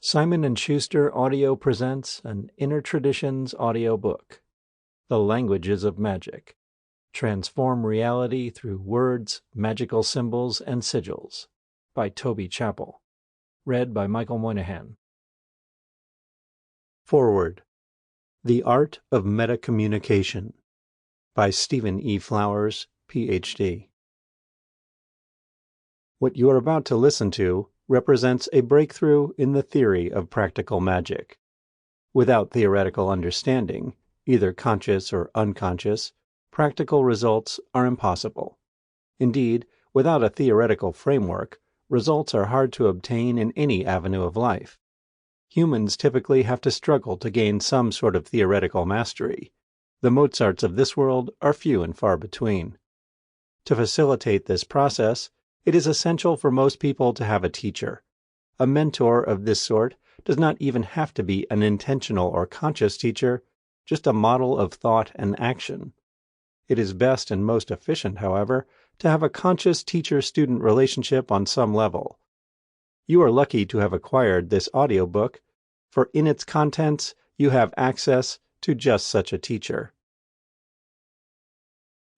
Simon & Schuster Audio presents an Inner Traditions audiobook, The Languages of Magic. Transform Reality Through Words, Magical Symbols, and Sigils, by Toby Chappell. Read by Michael Moynihan. Foreword. The Art of Metacommunication, by Stephen E. Flowers, Ph.D. What you are about to listen to represents a breakthrough in the theory of practical magic. Without theoretical understanding, either conscious or unconscious, practical results are impossible. Indeed, without a theoretical framework, results are hard to obtain in any avenue of life. Humans typically have to struggle to gain some sort of theoretical mastery. The Mozarts of this world are few and far between. To facilitate this process, it is essential for most people to have a teacher. A mentor of this sort does not even have to be an intentional or conscious teacher, just a model of thought and action. It is best and most efficient, however, to have a conscious teacher-student relationship on some level. You are lucky to have acquired this audiobook, for in its contents you have access to just such a teacher.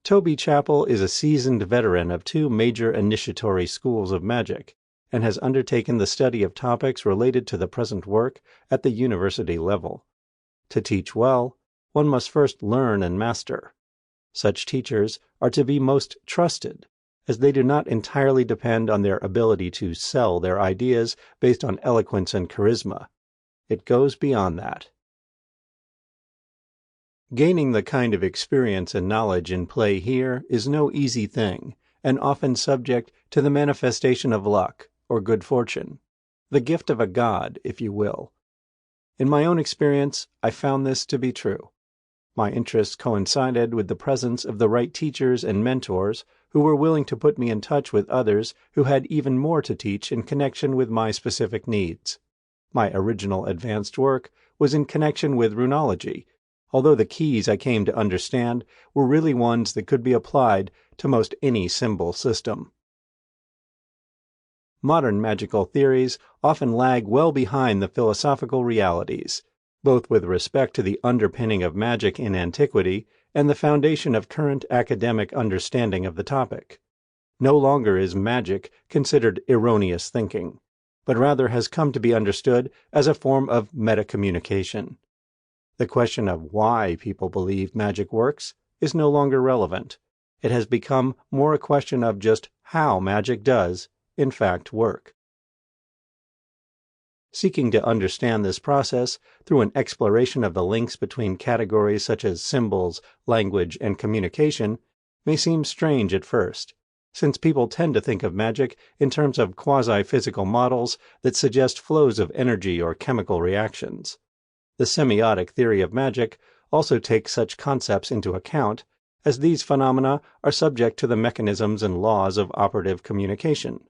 Toby Chappell is a seasoned veteran of two major initiatory schools of magic, and has undertaken the study of topics related to the present work at the university level. To teach well, one must first learn and master. Such teachers are to be most trusted, as they do not entirely depend on their ability to sell their ideas based on eloquence and charisma. It goes beyond that. Gaining the kind of experience and knowledge in play here is no easy thing, and often subject to the manifestation of luck or good fortune, the gift of a god, if you will. In my own experience, I found this to be true. My interests coincided with the presence of the right teachers and mentors who were willing to put me in touch with others who had even more to teach in connection with my specific needs. My original advanced work was in connection with runology, although the keys I came to understand were really ones that could be applied to most any symbol system. Modern magical theories often lag well behind the philosophical realities, both with respect to the underpinning of magic in antiquity and the foundation of current academic understanding of the topic. No longer is magic considered erroneous thinking, but rather has come to be understood as a form of metacommunication. The question of why people believe magic works is no longer relevant. It has become more a question of just how magic does, in fact, work. Seeking to understand this process through an exploration of the links between categories such as symbols, language, and communication may seem strange at first, since people tend to think of magic in terms of quasi-physical models that suggest flows of energy or chemical reactions. The semiotic theory of magic also takes such concepts into account, as these phenomena are subject to the mechanisms and laws of operative communication.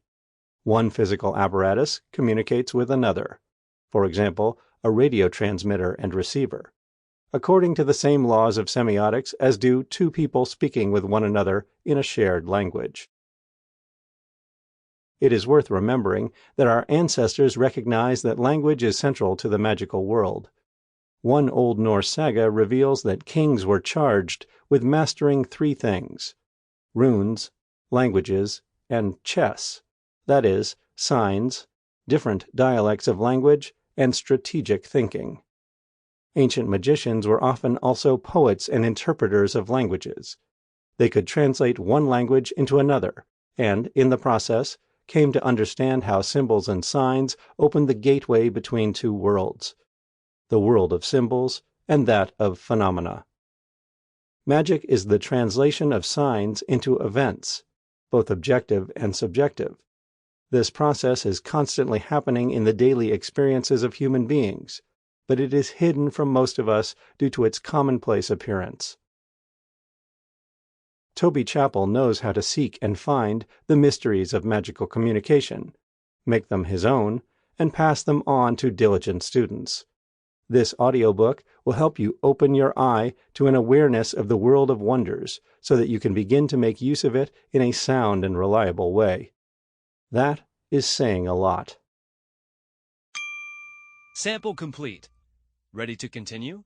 One physical apparatus communicates with another, for example, a radio transmitter and receiver, according to the same laws of semiotics as do two people speaking with one another in a shared language. It is worth remembering that our ancestors recognized that language is central to the magical world. One Old Norse saga reveals that kings were charged with mastering three things: runes, languages, and chess, that is, signs, different dialects of language, and strategic thinking. Ancient magicians were often also poets and interpreters of languages. They could translate one language into another, and, in the process, came to understand how symbols and signs opened the gateway between two worlds, the world of symbols and that of phenomena. Magic is the translation of signs into events, both objective and subjective. This process is constantly happening in the daily experiences of human beings, but it is hidden from most of us due to its commonplace appearance. Toby Chappell knows how to seek and find the mysteries of magical communication, make them his own, and pass them on to diligent students. This audiobook will help you open your eye to an awareness of the world of wonders so that you can begin to make use of it in a sound and reliable way. That is saying a lot. Sample complete. Ready to continue?